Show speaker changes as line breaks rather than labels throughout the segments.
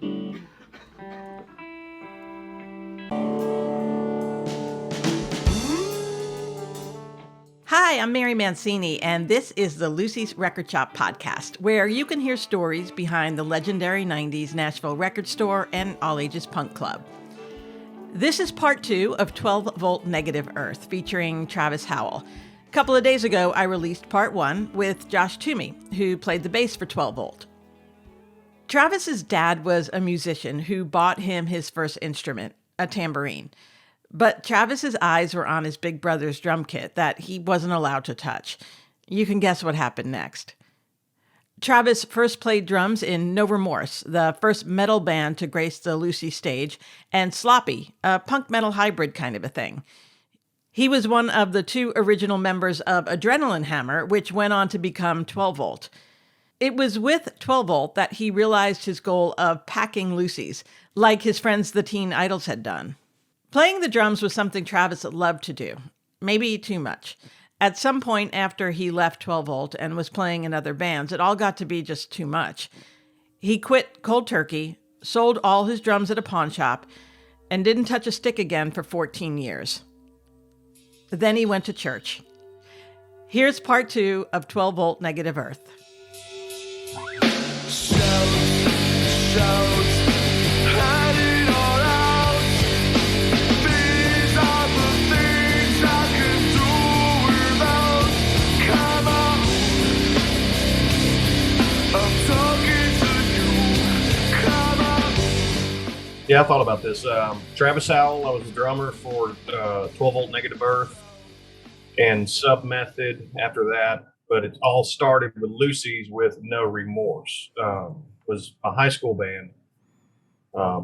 Hi, I'm Mary Mancini, and this is the Lucy's Record Shop podcast, where you can hear stories behind the legendary 90s Nashville record store and all-ages punk club. This is part 2 of 12-Volt Negative Earth, featuring Travis Howell. A couple of days ago, I released part 1 with Josh Toomey, who played the bass for 12-Volt. Travis's dad was a musician who bought him his first instrument, a tambourine. But Travis's eyes were on his big brother's drum kit that he wasn't allowed to touch. You can guess what happened next. Travis first played drums in No Remorse, the first metal band to grace the Lucy stage, and Sloppy, a punk metal hybrid kind of a thing. He was one of the 2 original members of Adrenaline Hammer, which went on to become 12-Volt. It was with 12-Volt that he realized his goal of packing Lucy's, like his friends the Teen Idols had done. Playing the drums was something Travis loved to do, maybe too much. At some point after he left 12-Volt and was playing in other bands, it all got to be just too much. He quit cold turkey, sold all his drums at a pawn shop, and didn't touch a stick again for 14 years. Then he went to church. Here's part 2 of 12-Volt Negative Earth.
Yeah, I thought about this. Travis Howell, I was a drummer for 12-Volt Negative Earth and Sub Method after that. But it all started with Lucy's with No Remorse. Was a high school band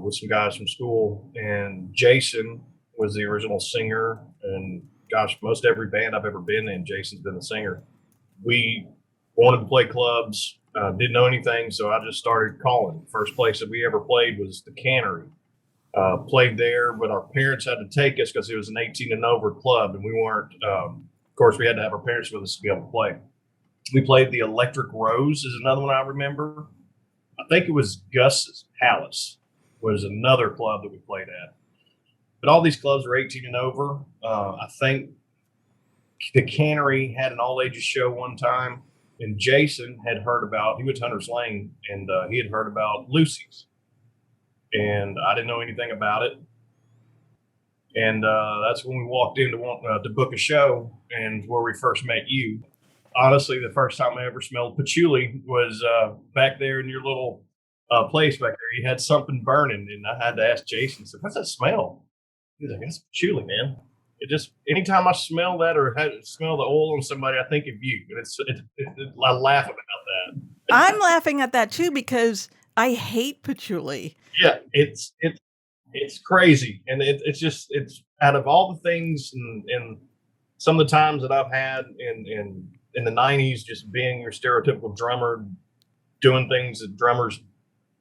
with some guys from school. And Jason was the original singer. And gosh, most every band I've ever been in, Jason's been the singer. We wanted to play clubs. Didn't know anything, so I just started calling. First place that we ever played was the Cannery. Played there, but our parents had to take us because it was an 18 and over club, and we weren't. Of course, we had to have our parents with us to be able to play. We played the Electric Rose, is another one I remember. I think it was Gus's Palace was another club that we played at. But all these clubs were 18 and over. I think the Cannery had an all ages show one time. And Jason had heard about, he went to Hunter's Lane, and he had heard about Lucy's. And I didn't know anything about it. And that's when we walked in to book a show, and where we first met you. Honestly, the first time I ever smelled patchouli was back there in your little place back there. You had something burning, and I had to ask Jason, so what's that smell? He's like, that's patchouli, man. It just, anytime I smell that or smell the oil on somebody, I think of you. And I laugh about that.
I'm laughing at that too because I hate patchouli.
Yeah, it's crazy, and it's out of all the things and some of the times that I've had in the '90s, just being your stereotypical drummer, doing things that drummers,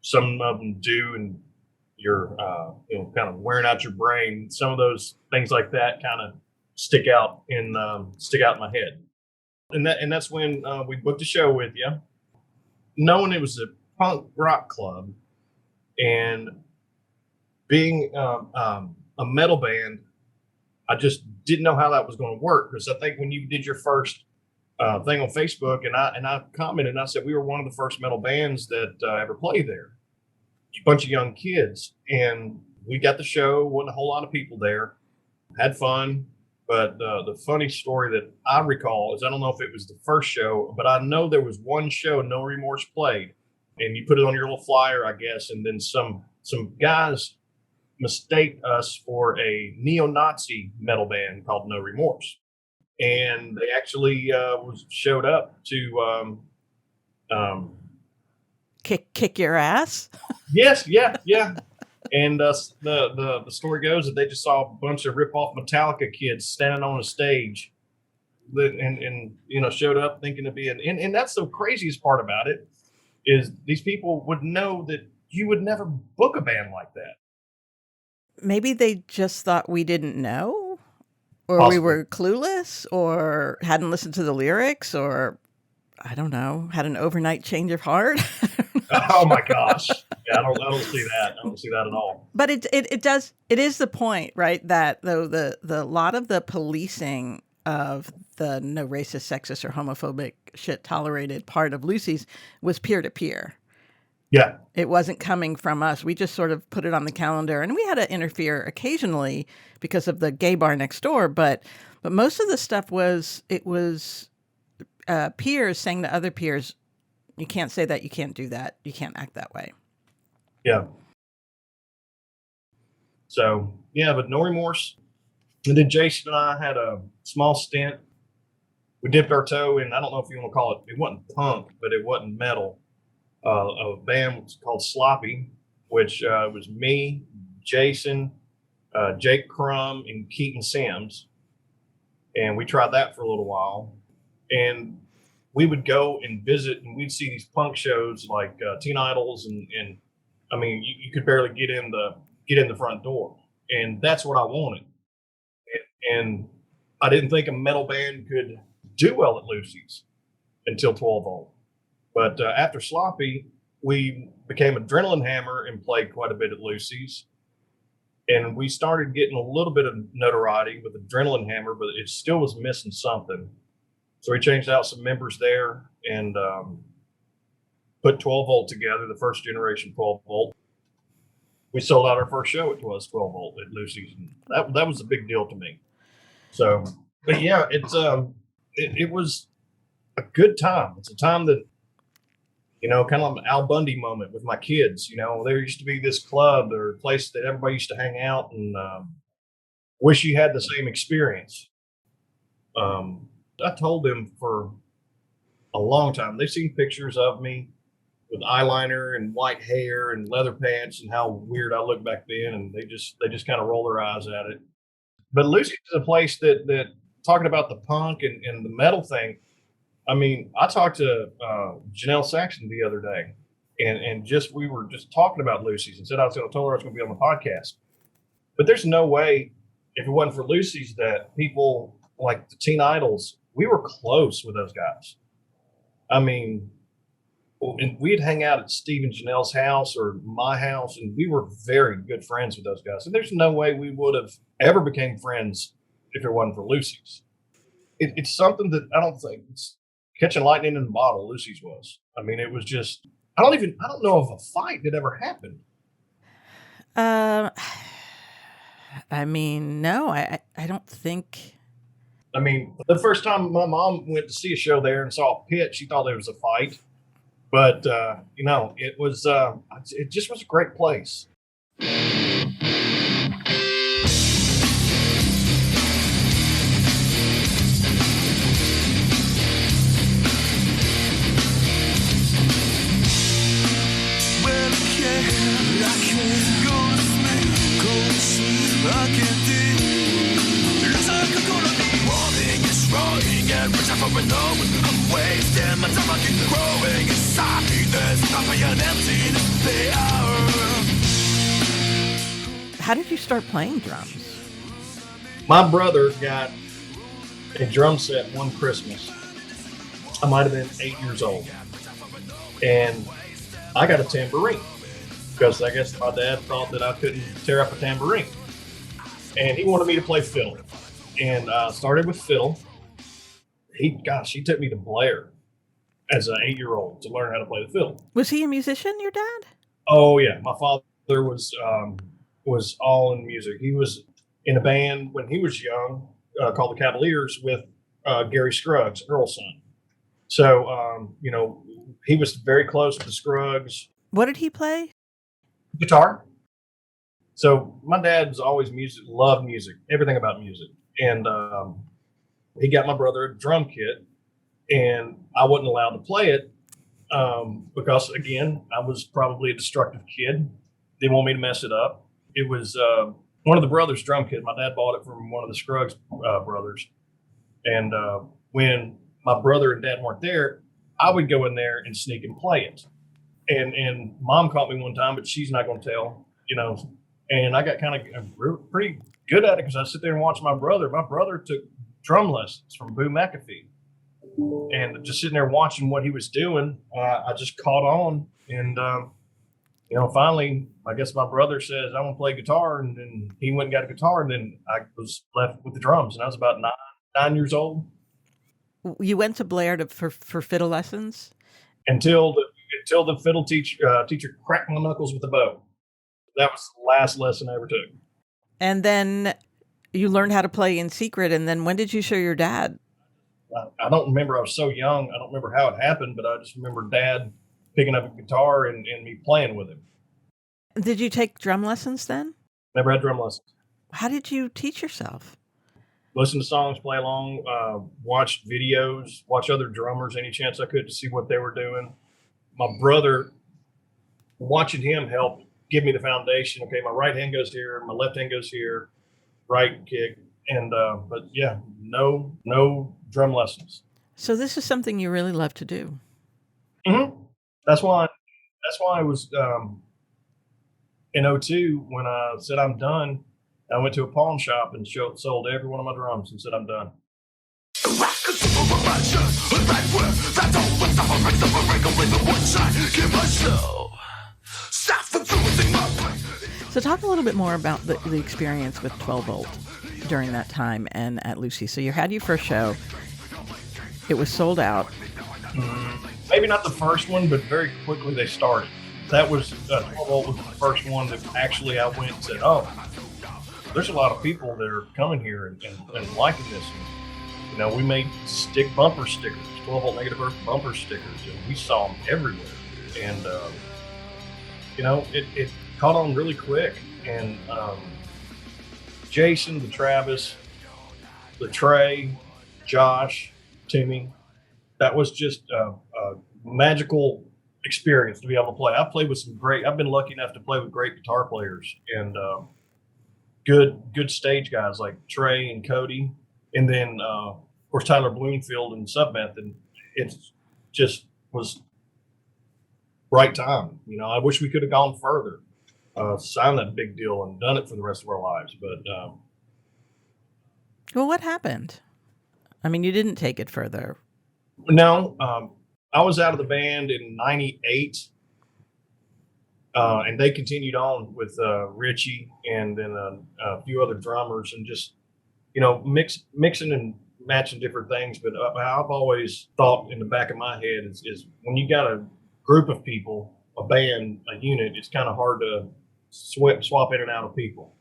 some of them do, and you're kind of wearing out your brain. Some of those things like that kind of stick out in my head. And that's when we booked a show with you, knowing it was a punk rock club, and being a metal band, I just didn't know how that was going to work, because I think when you did your first thing on Facebook, and I commented, and I said we were one of the first metal bands that ever played there. A bunch of young kids, and we got the show. Wasn't a whole lot of people there. Had fun, but the funny story that I recall is, I don't know if it was the first show, but I know there was one show No Remorse played, and you put it on your little flyer, I guess, and then some guys mistake us for a neo-Nazi metal band called No Remorse, and they actually showed up to
kick your ass.
Yes, yeah. And the story goes that they just saw a bunch of rip-off Metallica kids standing on a stage, and showed up thinking to be and that's the craziest part about it, is these people would know that you would never book a band like that.
Maybe they just thought we didn't know, or
Possibly.
We were clueless, or hadn't listened to the lyrics, or I don't know, had an overnight change of heart.
Oh my gosh. Yeah, I don't see that. I don't see that at all.
But it is the point, right? That though the lot of the policing of the no racist, sexist, or homophobic shit tolerated part of Lucy's was peer to peer.
Yeah.
It wasn't coming from us. We just sort of put it on the calendar, and we had to interfere occasionally because of the gay bar next door. But most of the stuff was peers saying to other peers, "You can't say that. You can't do that. You can't act that way."
Yeah. So yeah, but no remorse. And then Jason and I had a small stint. We dipped our toe in, I don't know if you want to call it, it wasn't punk, but it wasn't metal. A band was called Sloppy, which was me, Jason, Jake Crum, and Keaton Sims. And we tried that for a little while. And we would go and visit, and we'd see these punk shows like Teen Idols, and I mean, you could barely get in the front door, and that's what I wanted. And I didn't think a metal band could do well at Lucy's until 12 Volt. But after Sloppy, we became Adrenaline Hammer and played quite a bit at Lucy's. And we started getting a little bit of notoriety with Adrenaline Hammer, but it still was missing something. So we changed out some members there and put 12 Volt together, the first generation 12 Volt. We sold out our first show at 12 Volt at Lucy's. And that was a big deal to me. So, but yeah, it was a good time. It's a time that, you know, kind of an Al Bundy moment with my kids. You know, there used to be this club or place that everybody used to hang out, and wish you had the same experience. I told them for a long time. They've seen pictures of me with eyeliner and white hair and leather pants and how weird I looked back then, and they just kind of roll their eyes at it. But Lucy's is a place that talking about the punk and the metal thing. I mean, I talked to Janelle Saxon the other day, and we were just talking about Lucy's, and said I was going to tell her I was going to be on the podcast. But there's no way, if it wasn't for Lucy's, that people like the Teen Idols, we were close with those guys. I mean, and we'd hang out at Steve and Janelle's house or my house, and we were very good friends with those guys. And there's no way we would have ever became friends if it wasn't for Lucy's. It's something that I don't think it's catching lightning in the bottle. Lucy's was. I mean, it was just. I don't know of a fight that ever happened.
I mean, no, I don't think.
I mean, the first time my mom went to see a show there and saw a pit, she thought there was a fight. But, you know, it just was a great place.
How did you start playing drums?
My brother got a drum set one Christmas. I might have been 8 years old. And I got a tambourine because I guess my dad thought that I couldn't tear up a tambourine. And he wanted me to play fiddle. And I started with fiddle. He took me to Blair as an 8-year-old to learn how to play the fiddle.
Was he a musician, your dad?
Oh yeah, my father was all in music. He was in a band when he was young called the Cavaliers with Gary Scruggs, Earl's son. So you know, he was very close to the Scruggs.
What did he play?
Guitar. So my dad was always loved music, everything about music, and he got my brother a drum kit, and I wasn't allowed to play it because, again, I was probably a destructive kid. Didn't want me to mess it up. It was one of the brothers' drum kit. My dad bought it from one of the Scruggs brothers. And when my brother and dad weren't there, I would go in there and sneak and play it. And mom caught me one time, but she's not going to tell, you know. And I got kind of pretty good at it because I sit there and watch my brother. My brother took drum lessons from Boo McAfee. And just sitting there watching what he was doing, I just caught on. And, finally, I guess my brother says, I want to play guitar. And then he went and got a guitar. And then I was left with the drums. And I was about 9 years old.
You went to Blair for fiddle lessons?
Until the fiddle teacher cracked my knuckles with a bow. That was the last lesson I ever took.
And then you learned how to play in secret. And then when did you show your dad?
I don't remember. I was so young. I don't remember how it happened, but I just remember Dad picking up a guitar and me playing with him.
Did you take drum lessons then?
Never had drum lessons.
How did you teach yourself?
Listen to songs, play along, watch videos, watch other drummers any chance I could to see what they were doing. My brother, watching him help give me the foundation. Okay, my right hand goes here, my left hand goes here, right kick. And but yeah, no drum lessons.
So this is something you really love to do.
Mm-hmm. That's why I was in 2002 when I said I'm done. I went to a pawn shop and sold every one of my drums and said I'm done.
So talk a little bit more about the experience with 12 Volt during that time and at Lucy. So you had your first show. It was sold out.
Maybe not the first one, but very quickly they started. That was 12 Volt was the first one that actually I went and said, oh, there's a lot of people that are coming here and liking this. And, we made bumper stickers, 12 Volt Negative Earth bumper stickers, and we saw them everywhere. And, it caught on really quick. And Jason, the Travis, the Trey, Josh, Timmy, that was just a magical experience to be able to play. I've been lucky enough to play with great guitar players and good stage guys like Trey and Cody. And then, of course, Tyler Bloomfield and Submethod. It just was right time. I wish we could have gone further, signed that big deal and done it for the rest of our lives. But
well, what happened? I mean, you didn't take it further.
No, I was out of the band in '98, and they continued on with Richie and then a few other drummers and just, mixing and matching different things. But I've always thought in the back of my head is when you got a group of people, a band, a unit, it's kind of hard to swap in and out of people.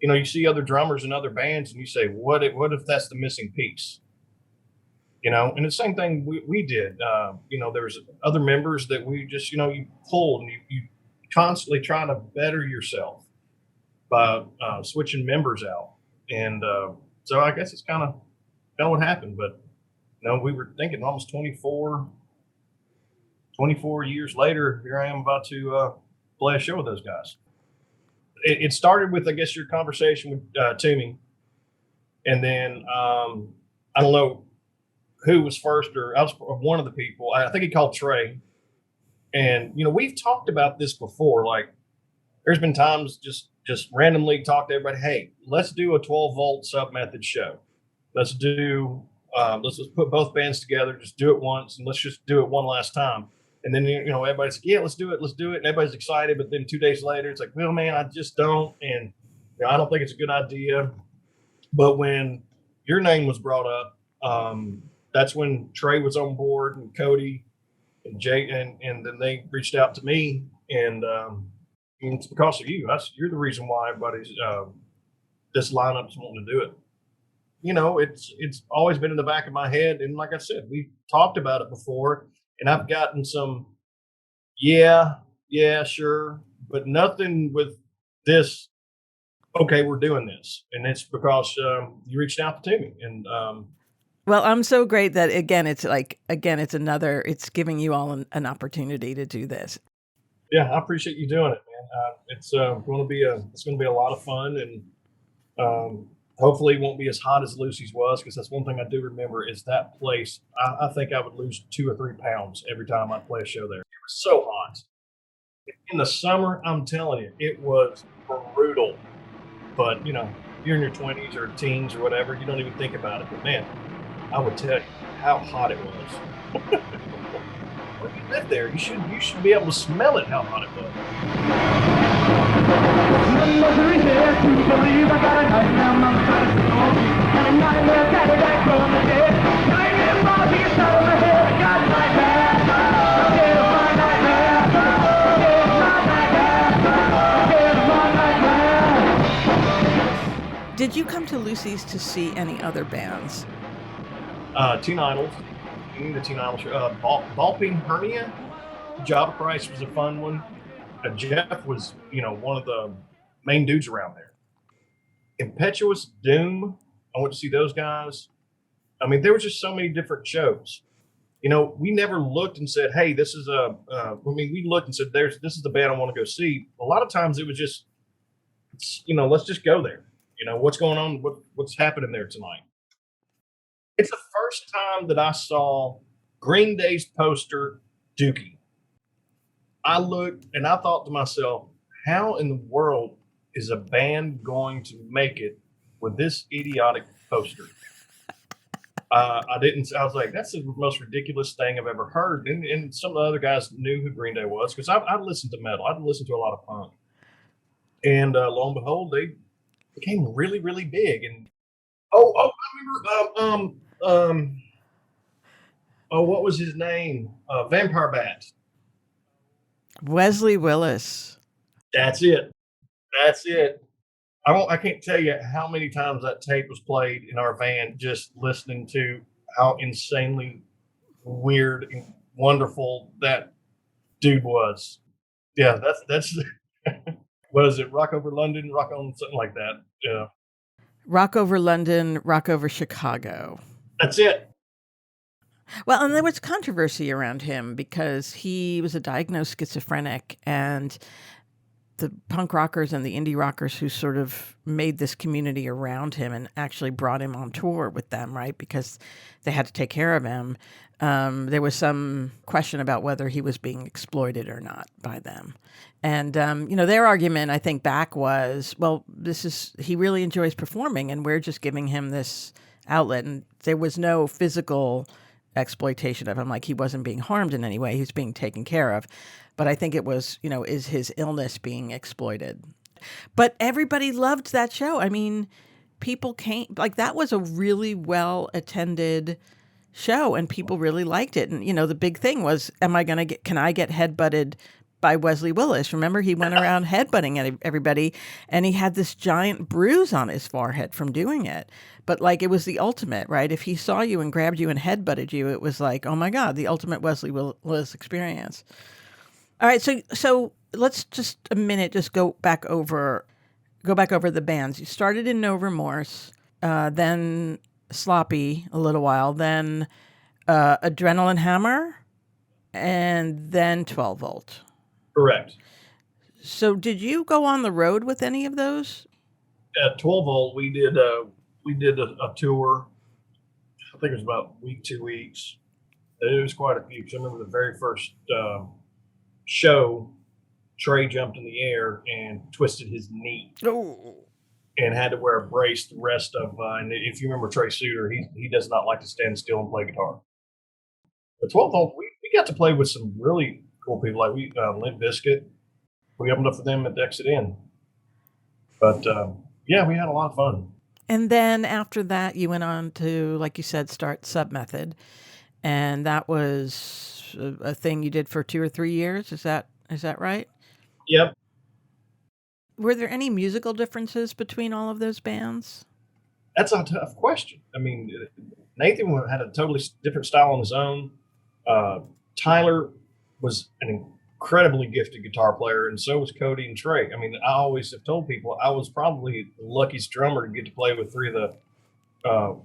You see other drummers in other bands and you say, what if that's the missing piece? And the same thing we did. There's other members that we just, you pulled and you constantly trying to better yourself by switching members out. And so I guess it's kind of what happened. But, we were thinking almost 24 years later, here I am about to play a show with those guys. It started with, I guess, your conversation with Toomey. And then I don't know who was first, or I was one of the people. I think he called Trey. And, we've talked about this before. Like, there's been times just randomly talk to everybody, hey, let's do a 12 Volt Submethod show. Let's just put both bands together, just do it once, and let's just do it one last time. And then, everybody's like, yeah, let's do it. And everybody's excited. But then 2 days later, it's like, well, man, I just don't. And I don't think it's a good idea. But when your name was brought up, that's when Trey was on board and Cody and Jay, and then they reached out to me, and it's because of you. You're the reason why everybody's this lineup's wanting to do it. It's always been in the back of my head, and like I said, we've talked about it before, and I've gotten some, yeah, sure, but nothing with this. Okay, we're doing this, and it's because you reached out to me, and.
Well, I'm so great that it's giving you all an opportunity to do this.
Yeah, I appreciate you doing it, man. It's going to be a lot of fun, and hopefully it won't be as hot as Lucy's was, because that's one thing I do remember is that place. I think I would lose 2 or 3 pounds every time I'd play a show there. It was so hot. In the summer, I'm telling you, it was brutal. But you're in your 20s or teens or whatever, you don't even think about it. But man, I would tell you, how hot it was. Well, you live there. You should be able to smell it. How hot it was.
Did you come to Lucy's to see any other bands?
Teen Idols. The Teen Idols. Balping Hernia. Javachrist was a fun one. Jeff was, one of the main dudes around there. Impetuous Doom. I went to see those guys. I mean, there were just so many different shows. We never looked and said, "Hey, this is we looked and said, this is the band I want to go see." A lot of times it was just, let's just go there. What's going on? What's happening there tonight? It's the first time that I saw Green Day's poster, Dookie. I looked and I thought to myself, how in the world is a band going to make it with this idiotic poster? I was like, that's the most ridiculous thing I've ever heard. And some of the other guys knew who Green Day was because I listened to metal. I'd listened to a lot of punk. And lo and behold, they became really, really big. And I remember what was his name? Vampire Bat.
Wesley Willis.
That's it. I can't tell you how many times that tape was played in our van, just listening to how insanely weird and wonderful that dude was. Yeah, that's what is it? Rock Over London, Rock On, something like that. Yeah.
Rock Over London, Rock Over Chicago.
That's it.
Well, and there was controversy around him because he was a diagnosed schizophrenic, and the punk rockers and the indie rockers who sort of made this community around him and actually brought him on tour with them, right? Because they had to take care of him. There was some question about whether he was being exploited or not by them. And, their argument, I think, back was, well, he really enjoys performing and we're just giving him this outlet. And there was no physical exploitation of him. Like, he wasn't being harmed in any way. He was being taken care of. But I think it was, is his illness being exploited? But everybody loved that show. I mean, people came, like, that was a really well attended show and people really liked it. And, the big thing was, can I get headbutted by Wesley Willis? Remember, he went around headbutting everybody and he had this giant bruise on his forehead from doing it. But like, it was the ultimate, right? If he saw you and grabbed you and headbutted you, it was like, oh my God, the ultimate Wesley Willis experience. All right, so let's just a minute just go back over the bands. You started in No Remorse, then Sloppy a little while, then Adrenaline Hammer, and then 12 Volt.
Correct.
So did you go on the road with any of those?
At 12 Volt, we did a tour. I think it was about 2 weeks. It was quite a few. I remember the very first show, Trey jumped in the air and twisted his knee.
Oh.
And had to wear a brace the rest of. And if you remember Trey Suter, he does not like to stand still and play guitar. But 12 Volt, we got to play with some really cool people. Like Limp Bizkit, we opened up for them at the Exit Inn. But yeah, we had a lot of fun.
And then after that, you went on to, like you said, start Submethod, and that was a thing you did for 2 or 3 years. Is that right?
Yep.
Were there any musical differences between all of those bands?
That's a tough question. I mean, Nathan had a totally different style on his own. Tyler was an incredibly gifted guitar player, and so was Cody and Trey. I mean, I always have told people I was probably the luckiest drummer to get to play with 3 of the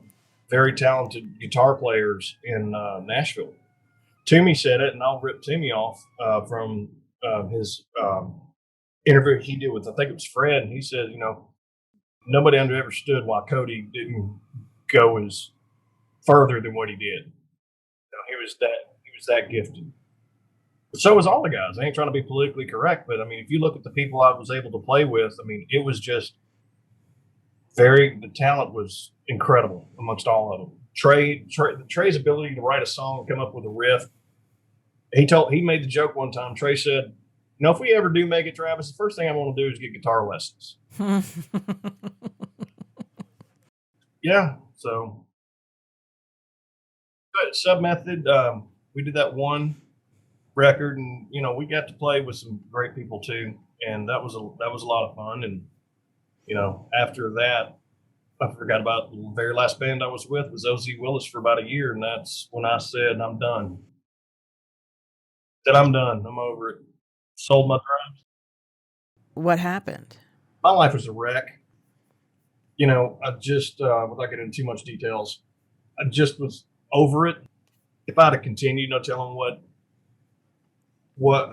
very talented guitar players in Nashville. Toomey said it, and I'll rip Toomey off from his interview he did with, I think it was Fred, and he said, nobody understood why Cody didn't go as further than what he did. He was that gifted. But so was all the guys. I ain't trying to be politically correct, but I mean, if you look at the people I was able to play with, I mean, it was just the talent was incredible amongst all of them. Trey's ability to write a song and come up with a riff. He made the joke one time. Trey said, if we ever do make it, Travis, the first thing I want to do is get guitar lessons. Yeah. So good. Sub Method. We did that one record, and we got to play with some great people too, and that was a lot of fun. And after that, I forgot about the very last band I was with was Wesley Willis for about a year, and that's when I said I'm done. I'm over it. Sold my drums.
What happened?
My life was a wreck. I just without getting into too much details, I just was over it. If I'd have continued, no telling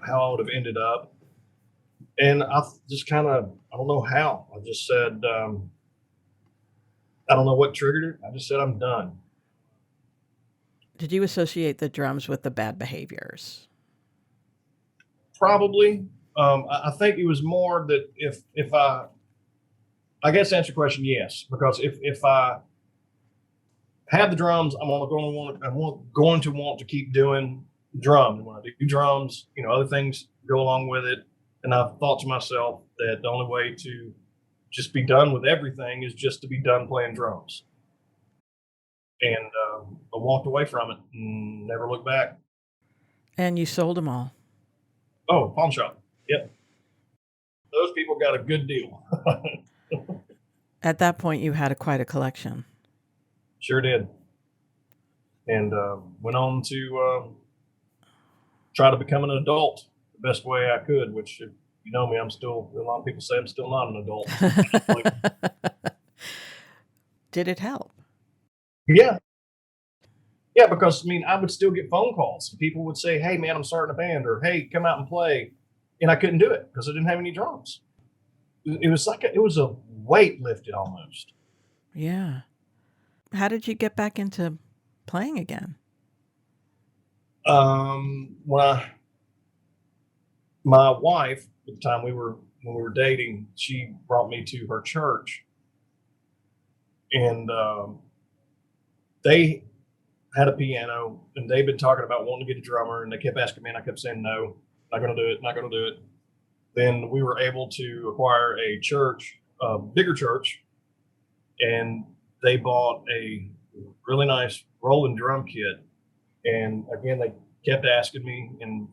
how I would have ended up. And I just kind of, I don't know how. I just said, I don't know what triggered it. I just said, I'm done.
Did you associate the drums with the bad behaviors?
Probably. I think it was more that if I guess to answer your question, yes, because if I have the drums, I'm going to want to keep doing drums. And when I do drums, other things go along with it. And I've thought to myself that the only way to just be done with everything is just to be done playing drums. And I walked away from it and never looked back.
And you sold them all?
Oh, pawn shop. Yep. Those people got a good deal.
At that point, you had quite a collection.
Sure did. And went on to try to become an adult the best way I could, which, if you know me, a lot of people say I'm still not an adult.
Did it help?
Yeah. Yeah, because, I would still get phone calls. People would say, hey, man, I'm starting a band, or hey, come out and play. And I couldn't do it because I didn't have any drums. It was like it was a weight lifted almost.
Yeah. How did you get back into playing again?
My wife, at the time when we were dating, she brought me to her church, and they had a piano, and they'd been talking about wanting to get a drummer, and they kept asking me, and I kept saying no, not going to do it. Then we were able to acquire a church, a bigger church, and they bought a really nice rolling drum kit. And again, they kept asking me, and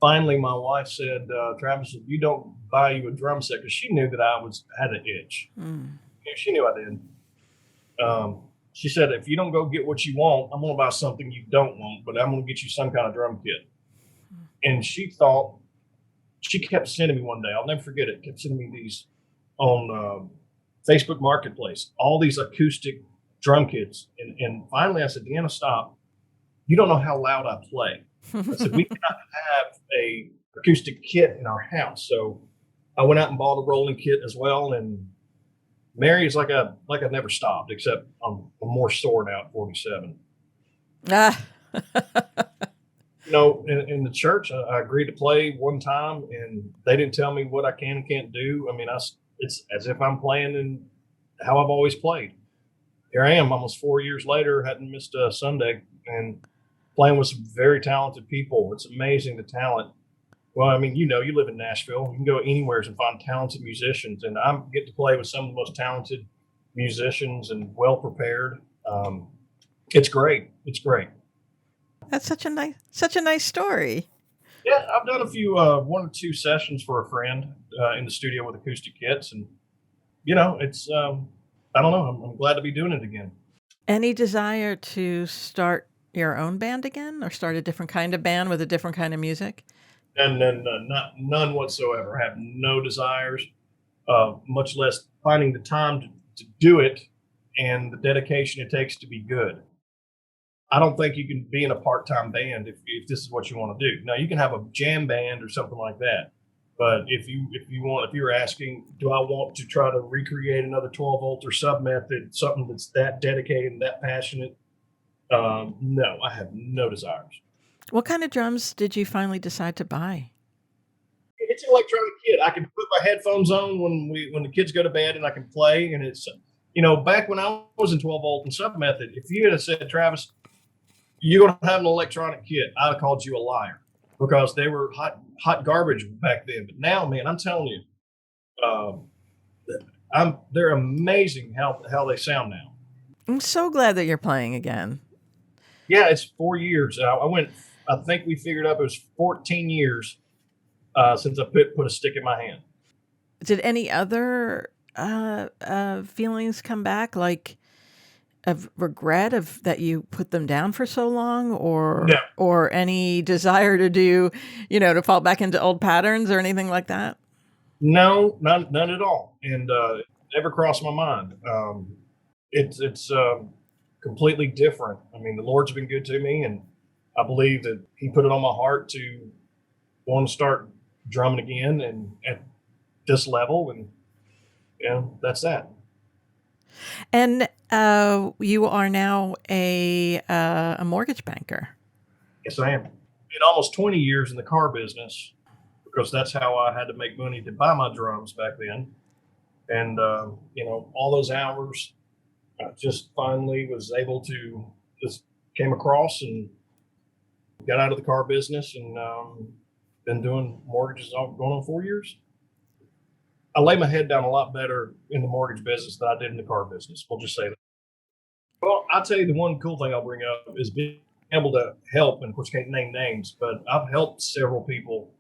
finally my wife said, Travis, if you don't buy you a drum set, because she knew that I had an itch. She knew I did. She said, if you don't go get what you want, I'm going to buy something you don't want, but I'm going to get you some kind of drum kit. And she kept sending me one day, I'll never forget it, kept sending me these on Facebook Marketplace, all these acoustic drum kits. And finally I said, Deanna, stop. You don't know how loud I play. I said, we cannot have a acoustic kit in our house. So I went out and bought a rolling kit as well. And Mary is like I've never stopped, except I'm more sore now at 47. In the church, I agreed to play one time, and they didn't tell me what I can and can't do. It's as if I'm playing in how I've always played. Here I am, almost 4 years later, hadn't missed a Sunday, and playing with some very talented people. It's amazing, the talent. Well, you live in Nashville. You can go anywhere and find talented musicians, and I get to play with some of the most talented musicians and well prepared. It's great. It's great.
That's such a nice story.
Yeah, I've done a few, 1 or 2 sessions for a friend in the studio with acoustic kits, and it's I don't know. I'm glad to be doing it again.
Any desire to start your own band again, or start a different kind of band with a different kind of music?
And then none whatsoever. I have no desires, much less finding the time to do it and the dedication it takes to be good. I don't think you can be in a part-time band if this is what you want to do. Now, you can have a jam band or something like that. But if you're asking, do I want to try to recreate another 12-volt or Sub Method, something that's that dedicated and that passionate? No, I have no desires.
What kind of drums did you finally decide to buy?
It's an electronic kit. I can put my headphones on when the kids go to bed, and I can play. And back when I was in 12 volt and sub method, if you had said, Travis, you're going to have an electronic kit, I'd have called you a liar because they were hot garbage back then. But now, man, I'm telling you, they're amazing how they sound now.
I'm so glad that you're playing again.
Yeah, it's 4 years. I think we figured up it was 14 years since I put a stick in my hand.
Did any other feelings come back, like of regret of that you put them down for so long, or any desire to do, to fall back into old patterns or anything like that?
No, none at all. And it never crossed my mind. It's completely different. I mean, the Lord's been good to me, and I believe that He put it on my heart to want to start drumming again and at this level, and that's that.
And you are now a mortgage banker.
Yes, I am. Been almost 20 years in the car business because that's how I had to make money to buy my drums back then. And all those hours, I just finally was able to just came across and got out of the car business, and been doing mortgages going on 4 years. I lay my head down a lot better in the mortgage business than I did in the car business. We'll just say that. Well, I'll tell you the one cool thing I'll bring up is being able to help, and of course, can't name names, but I've helped several people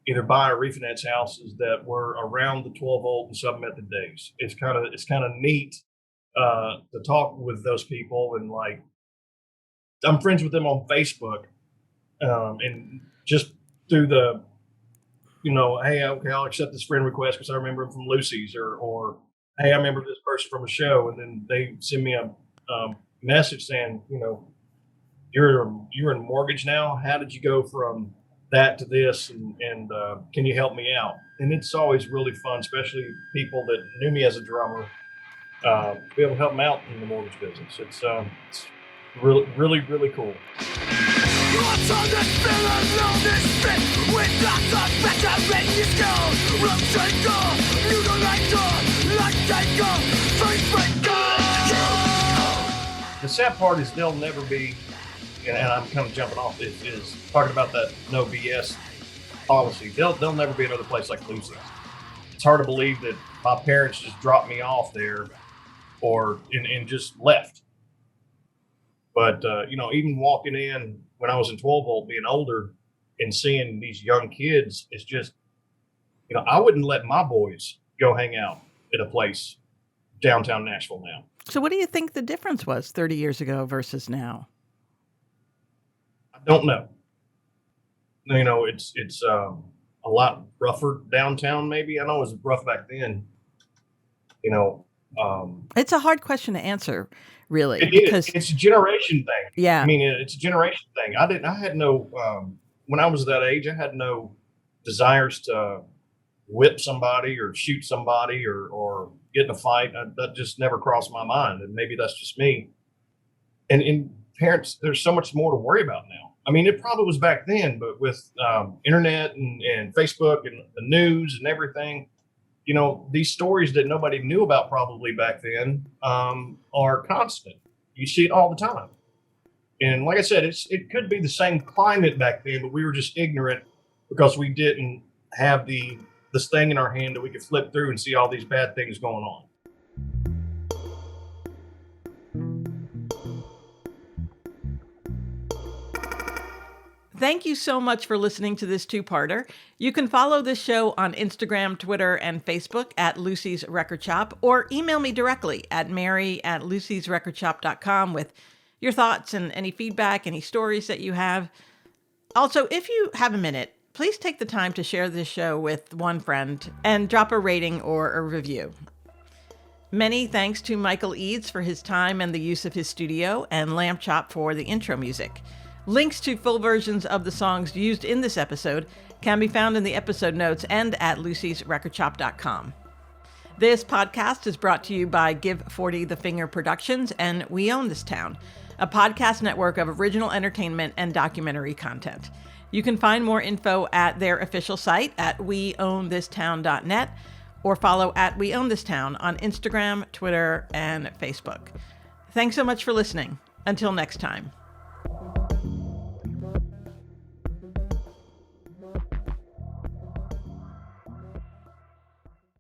either buy or refinance houses that were around the 12 volt and sub method days. It's kind of neat to talk with those people, and like I'm friends with them on Facebook, and just through the hey, okay, I'll accept this friend request because I remember him from Lucy's, or hey, I remember this person from a show, and then they send me a message saying, you're in mortgage now. How did you go from that to this, and can you help me out? And it's always really fun, especially people that knew me as a drummer, to be able to help them out in the mortgage business. It's really, really, really cool. What's on this feeling of this fit with lots of better in your skull? Room shaker, mutilator, like taker, face breaker. The sad part is they'll never be, and I'm kind of jumping off, is talking about that no BS policy. They'll never be another place like Lucy's. It's hard to believe that my parents just dropped me off there and just left. But, even walking in when I was in 12 volt, being older and seeing these young kids, it's just, I wouldn't let my boys go hang out at a place downtown Nashville now.
So what do you think the difference was 30 years ago versus now?
I don't know. It's a lot rougher downtown, maybe. I know it was rough back then.
It's a hard question to answer, really.
Because it's a generation thing.
Yeah.
I mean, it's a generation thing. I had no, when I was that age, I had no desires to whip somebody or shoot somebody or get in a fight. That just never crossed my mind. And maybe that's just me. And parents, there's so much more to worry about now. I mean, it probably was back then, but with internet and Facebook and the news and everything, these stories that nobody knew about probably back then are constant. You see it all the time. And like I said, it could be the same climate back then, but we were just ignorant because we didn't have this thing in our hand that we could flip through and see all these bad things going on.
Thank you so much for listening to this two-parter. You can follow this show on Instagram, Twitter, and Facebook at Lucy's Record Shop, or email me directly at mary@lucysrecordshop.com with your thoughts and any feedback, any stories that you have. Also, if you have a minute, please take the time to share this show with one friend and drop a rating or a review. Many thanks to Michael Eads for his time and the use of his studio, and Lamp Chop for the intro music. Links to full versions of the songs used in this episode can be found in the episode notes and at lucysrecordshop.com. This podcast is brought to you by Give 40 the Finger Productions and We Own This Town, a podcast network of original entertainment and documentary content. You can find more info at their official site at weownthistown.net or follow at We Own This Town on Instagram, Twitter, and Facebook. Thanks so much for listening. Until next time.